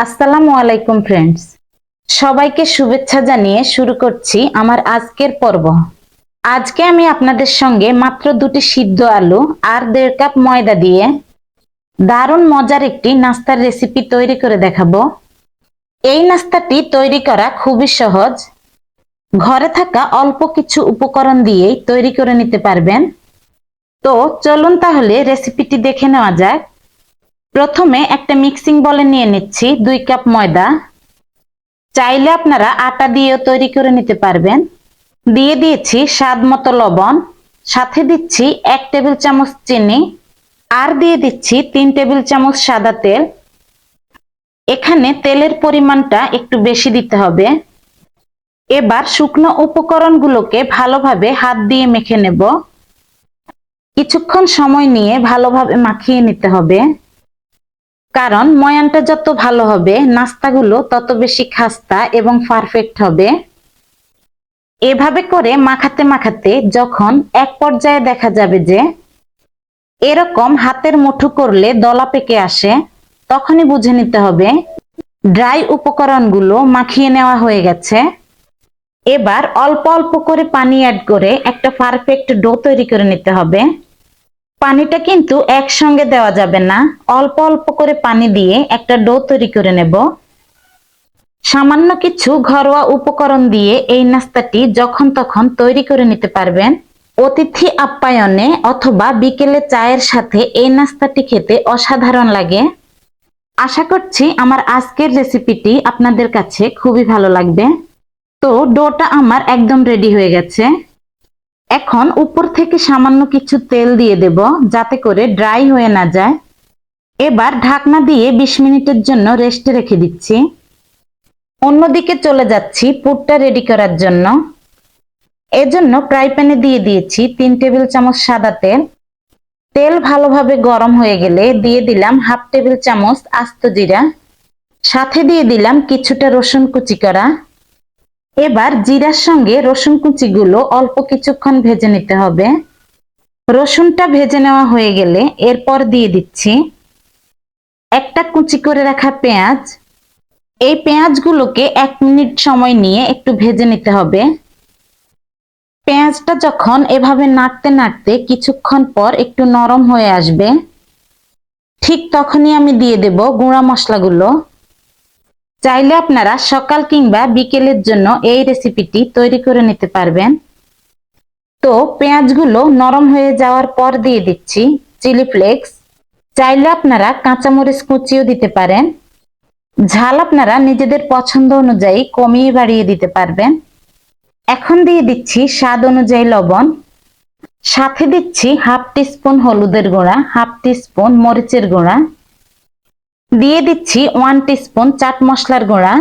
আসসালামু আলাইকুম ফ্রেন্ডস, সবাইকে শুভেচ্ছা জানিয়ে শুরু করছি আমার আজকের পর্ব। আজকে আমি আপনাদের সঙ্গে মাত্র দুটি সিদ্ধ আলু আর 1.5 কাপ ময়দা দিয়ে দারুণ মজার একটি নাস্তার রেসিপি তৈরি করে দেখাবো। এই নাস্তাটি তৈরি করা খুবই সহজ, ঘরে থাকা অল্প কিছু উপকরণ দিয়েই তৈরি করে নিতে পারবেন। তো চলুন তাহলে রেসিপিটি দেখে নেওয়া যাক। প্রথমে একটা মিক্সিং বলে নিয়ে নিচ্ছি 2 কাপ ময়দা। চাইলে আপনারা আটা দিয়েও তৈরি করে নিতে পারবেন। দিয়ে দিয়েছি স্বাদ মতো লবণ, সাথে দিচ্ছি 1 টেবিল চামচ চিনি, আর দিয়ে দিচ্ছি 3 টেবিল চামচ সাদা তেল। এখানে তেলের পরিমাণটা একটু বেশি দিতে হবে। এবার শুকনো উপকরণগুলোকে ভালোভাবে হাত দিয়ে মেখে নেব। কিছুক্ষণ সময় নিয়ে ভালোভাবে মাখিয়ে নিতে হবে, কারণ ময়ানটা যত ভালো হবে নাস্তাগুলো তত বেশি খাস্তা এবং পারফেক্ট হবে। এভাবে করে মাখাতে মাখাতে যখন এক পর্যায়ে দেখা যাবে যে এরকম হাতের মুঠো করলে দলা পেকে আসে, তখনই বুঝে নিতে হবে ড্রাই উপকরণগুলো মাখিয়ে নেওয়া হয়ে গেছে। এবার অল্প অল্প করে পানি অ্যাড করে একটা পারফেক্ট ডো তৈরি করে নিতে হবে। পানিটা কিন্তু একসঙ্গে দেওয়া যাবে না, অল্প অল্প করে পানি দিয়ে একটা ডো তৈরি করে নেব। সামান্য কিছু ঘরোয়া উপকরণ দিয়ে এই নাস্তাটি যখন তখন তৈরি করে নিতে পারবেন। অতিথি আপ্যায়নে অথবা বিকেলে চায়ের সাথে এই নাস্তাটি খেতে অসাধারণ লাগে। আশা করছি আমার আজকের রেসিপিটি আপনাদের কাছে খুবই ভালো লাগবে। তো ডোটা আমার একদম রেডি হয়ে গেছে। এখন উপর থেকে সামান্য কিছু তেল দিয়ে দেব, যাতে করে ড্রাই হয়ে না যায়। এবার ঢাকনা দিয়ে 20 মিনিটের জন্য রেস্টে রেখে দিচ্ছি। অন্যদিকে চলে যাচ্ছি পুরটা রেডি করার জন্য। এজন্য ফ্রাই প্যানে দিয়ে দিয়েছি 3 টেবিল চামচ সাদা তেল। তেল ভালোভাবে গরম হয়ে গেলে দিয়ে দিলাম হাফ টেবিল চামচ আস্ত জিরা, সাথে দিয়ে দিলাম কিছুটা রসুন কুচি করা। এবার জিরার সঙ্গে রসুন কুচিগুলো অল্প কিছুক্ষণ ভেজে নিতে হবে। রসুনটা ভেজে নেওয়া হয়ে গেলে এরপর দিয়ে দিচ্ছি একটা কুচি করে রাখা পেঁয়াজ। এই পেঁয়াজগুলোকে 1 মিনিট সময় নিয়ে একটু ভেজে নিতে হবে। পেঁয়াজটা যখন এভাবে নাড়তে নাড়তে কিছুক্ষণ পর একটু নরম হয়ে আসবে, ঠিক তখনই আমি দিয়ে দেব গুঁড়া মশলাগুলো। চাইলে আপনারা সকাল কিংবা বিকেলের জন্য এই রেসিপিটি তৈরি করে নিতে পারবেন। তো পেঁয়াজগুলো নরম হয়ে যাওয়ার পর দিয়ে দিচ্ছি চিলি ফ্লেক্স। চাইলে আপনারা কাঁচামরিচ কুচিও দিতে পারেন। ঝাল আপনারা নিজেদের পছন্দ অনুযায়ী কমিয়ে বাড়িয়ে দিতে পারবেন। এখন দিয়ে দিচ্ছি স্বাদ অনুযায়ী লবণ, সাথে দিচ্ছি হাফ টিস্পুন হলুদের গুঁড়া, হাফ টিস্পুন মরিচের গুঁড়া, দিয়ে দিচ্ছি 1 টিস্পুন চাট মশলার গুঁড়া।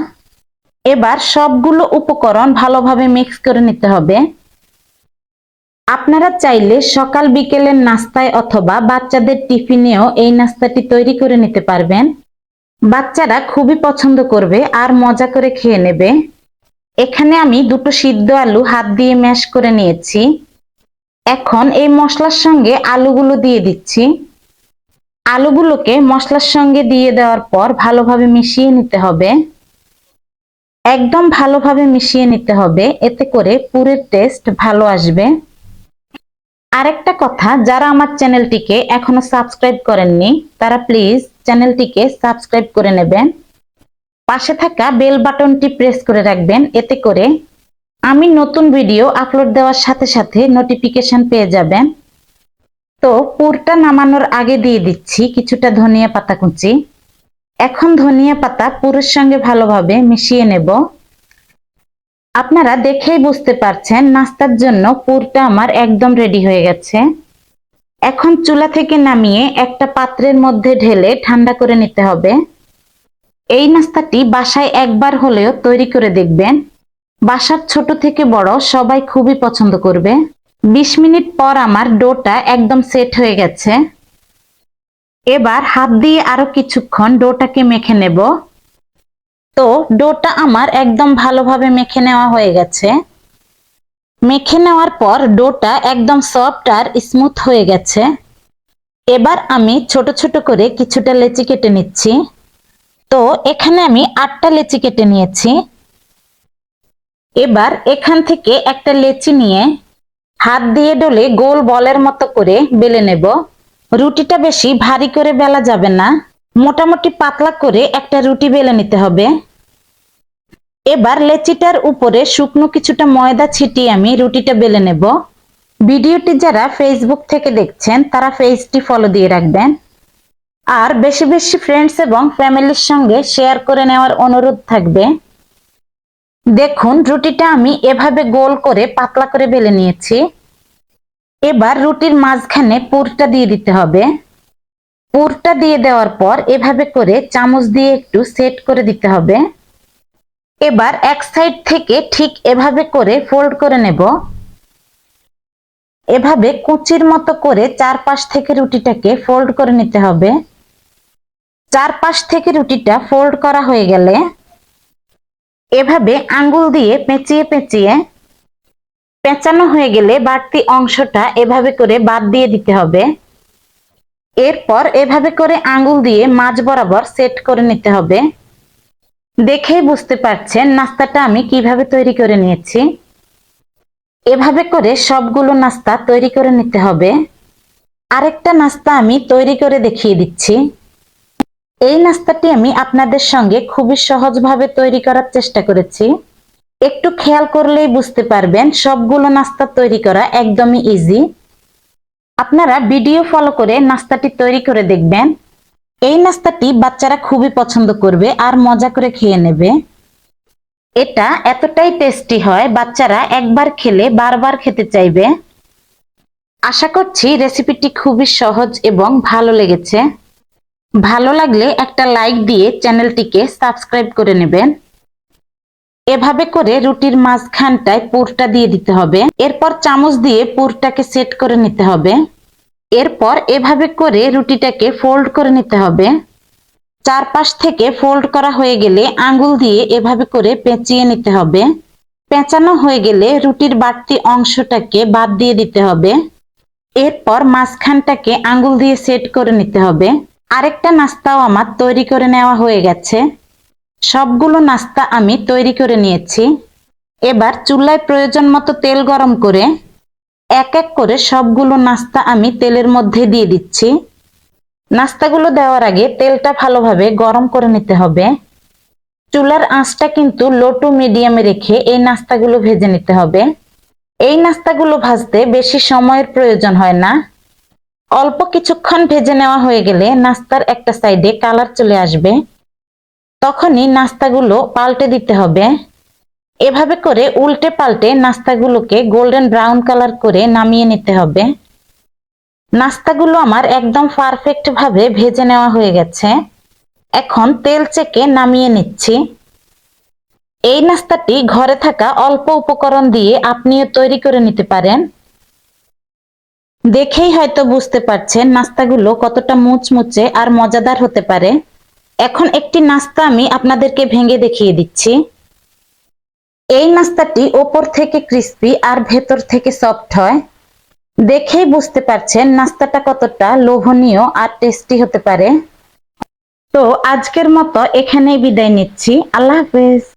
এবার সবগুলো উপকরণ ভালোভাবে মিক্স করে নিতে হবে। আপনারা চাইলে সকাল বিকেলের নাস্তায় অথবা বাচ্চাদের টিফিনেও এই নাস্তাটি তৈরি করে নিতে পারবেন। বাচ্চারা খুবই পছন্দ করবে আর মজা করে খেয়ে নেবে। এখানে আমি দুটো সিদ্ধ আলু হাত দিয়ে ম্যাশ করে নিয়েছি। এখন এই মশলার সঙ্গে আলুগুলো দিয়ে দিচ্ছি। আলুগুলোকে মশলার সঙ্গে দিয়ে দেওয়ার পর ভালোভাবে মিশিয়ে নিতে হবে। একদম ভালোভাবে মিশিয়ে নিতে হবে, এতে করে পুরের টেস্ট ভালো আসবে। আরেকটা কথা, যারা আমার চ্যানেলটিকে এখনো সাবস্ক্রাইব করেননি তারা প্লিজ চ্যানেলটিকে সাবস্ক্রাইব করে নেবেন। পাশে থাকা বেল বাটনটি প্রেস করে রাখবেন, এতে করে আমি নতুন ভিডিও আপলোড দেওয়ার সাথে সাথে নোটিফিকেশন পেয়ে যাবেন। তো পুরটা নামানোর আগে দিয়ে দিচ্ছি কিছুটা ধনিয়া পাতা কুচি। এখন ধনিয়া পাতা পুরের সঙ্গে ভালোভাবে মিশিয়ে নেব। আপনারা দেখেই বুঝতে পারছেন নাস্তার জন্য পুরটা আমার একদম রেডি হয়ে গেছে। এখন চুলা থেকে নামিয়ে একটা পাত্রের মধ্যে ঢেলে ঠান্ডা করে নিতে হবে। এই নাস্তাটি বাসায় একবার হলেও তৈরি করে দেখবেন। বাসার ছোট থেকে বড় সবাই খুবই পছন্দ করবে। 20 মিনিট পর আমার ডোটা একদম সেট হয়ে গেছে। এবার হাত দিয়ে আরো কিছুক্ষণ ডোটাকে মেখে নেব। তো ডোটা আমার একদম ভালোভাবে মেখে নেওয়া হয়ে গেছে। মেখে নেওয়ার পর ডোটা একদম সফট আর স্মুথ হয়ে গেছে। এবার আমি ছোট ছোট করে কিছুটা লেচি কেটে নিচ্ছি। তো এখানে আমি 8টা লেচি কেটে নিয়েছি। এবার এখান থেকে একটা লেচি নিয়ে হাত দিয়ে ডলে গোল বলের মতো করে বেলে নেব। রুটিটা বেশি ভারী করে বেলা যাবে না, মোটামুটি পাতলা করে একটা রুটি বেলে নিতে হবে। এবার লেচিটার উপরে শুকনো কিছুটা ময়দা ছিটিয়ে আমি রুটিটা বেলে নেব। ভিডিওটি যারা ফেসবুক থেকে দেখছেন তারা পেজটি ফলো দিয়ে রাখবেন, আর বেশি বেশি ফ্রেন্ডস এবং ফ্যামিলির সঙ্গে শেয়ার করে নেওয়ার অনুরোধ থাকবে। দেখুন রুটিটা আমি এভাবে গোল করে পাতলা করে বেলে নিয়েছি। এবার রুটির মাঝখানে পুরটা দিয়ে দিতে হবে। পুরটা দিয়ে দেওয়ার পর এভাবে করে চামচ দিয়ে একটু সেট করে দিতে হবে। এবার এক সাইড থেকে ঠিক এভাবে করে ফোল্ড করে নেব। এভাবে কুচির মতো করে চারপাশ থেকে রুটিটাকে ফোল্ড করে নিতে হবে। চারপাশ থেকে রুটিটা ফোল্ড করা হয়ে গেলে এভাবে আঙ্গুল দিয়ে পেঁচিয়ে পেঁচিয়ে, পেঁচানো হয়ে গেলে বাড়তি অংশটা এভাবে করে বাদ দিয়ে দিতে হবে। এরপর এভাবে করে আঙ্গুল দিয়ে মাঝ বরাবর সেট করে নিতে হবে। দেখেই বুঝতে পারছেন নাস্তাটা আমি কিভাবে তৈরি করে নিয়েছি। এভাবে করে সবগুলো নাস্তা তৈরি করে নিতে হবে। আরেকটা নাস্তা আমি তৈরি করে দেখিয়ে দিচ্ছি। এই নাস্তাটি আমি আপনাদের সঙ্গে খুবই সহজভাবে তৈরি করার চেষ্টা করেছি। একটু খেয়াল করলেই বুঝতে পারবেন সবগুলো নাস্তা তৈরি করা একদমই ইজি। আপনারা ভিডিও ফলো করে নাস্তাটি তৈরি করে দেখবেন। এই নাস্তাটি বাচ্চারা খুবই পছন্দ করবে আর মজা করে খেয়ে নেবে। এটা এতটাই টেস্টি হয় বাচ্চারা একবার খেলে বারবার খেতে চাইবে। আশা করছি রেসিপিটি খুবই সহজ এবং ভালো লেগেছে। ভালো লাগলে একটা লাইক দিয়ে চ্যানেলটিকে সাবস্ক্রাইব করে নেবেন। এভাবে করে রুটির মাঝখানটায় পুরটা দিয়ে দিতে হবে। এরপর চামচ দিয়ে পুরটাকে সেট করে নিতে হবে। এরপর এভাবে করে রুটিটাকে ফোল্ড করে নিতে হবে। চারপাশ থেকে ফোল্ড করা হয়ে গেলে আঙ্গুল দিয়ে এভাবে করে পেঁচিয়ে নিতে হবে। পেঁচানো হয়ে গেলে রুটির বাড়তি অংশটাকে বাদ দিয়ে দিতে হবে। এরপর মাঝখানটাকে আঙ্গুল দিয়ে সেট করে নিতে হবে। আরেকটা নাস্তাও আমার তৈরি করে নেওয়া হয়ে গেছে। সবগুলো নাস্তা আমি তৈরি করে নিয়েছি। এবার চুলায় প্রয়োজন মতো তেল গরম করে এক এক করে সবগুলো নাস্তা আমি তেলের মধ্যে দিয়ে দিচ্ছি। নাস্তাগুলো দেওয়ার আগে তেলটা ভালোভাবে গরম করে নিতে হবে। চুলার আঁচটা কিন্তু লো টু মিডিয়ামে রেখে এই নাস্তাগুলো ভেজে নিতে হবে। এই নাস্তাগুলো ভাজতে বেশি সময়ের প্রয়োজন হয় না। অল্প কিছুক্ষণ ভেজে নেওয়া হয়ে গেলে নাস্তার একটা সাইডে কালার চলে আসবে, তখনই নাস্তাগুলো পাল্টে দিতে হবে। এভাবে করে উল্টে পাল্টে নাস্তাগুলোকে গোল্ডেন ব্রাউন কালার করে নামিয়ে নিতে হবে। নাস্তাগুলো আমার একদম পারফেক্ট ভাবে ভেজে নেওয়া হয়ে গেছে। এখন তেল চেকে নামিয়ে নিচ্ছি। এই নাস্তাটি ঘরে থাকা অল্প উপকরণ দিয়ে আপনিও তৈরি করে নিতে পারেন। দেখেই হয়তো বুঝতে পারছেন নাস্তাগুলো কতটা মুচমুচে আর মজাদার হতে পারে। এখন একটি নাস্তা আমি আপনাদেরকে ভেঙে দেখিয়ে দিচ্ছি। এই নাস্তাটি ওপর থেকে ক্রিস্পি আর ভেতর থেকে সফট হয়। দেখেই বুঝতে পারছেন নাস্তাটা কতটা লোভনীয় আর টেস্টি হতে পারে। তো আজকের মতো এখানেই বিদায় নিচ্ছি। আল্লাহ হাফেজ।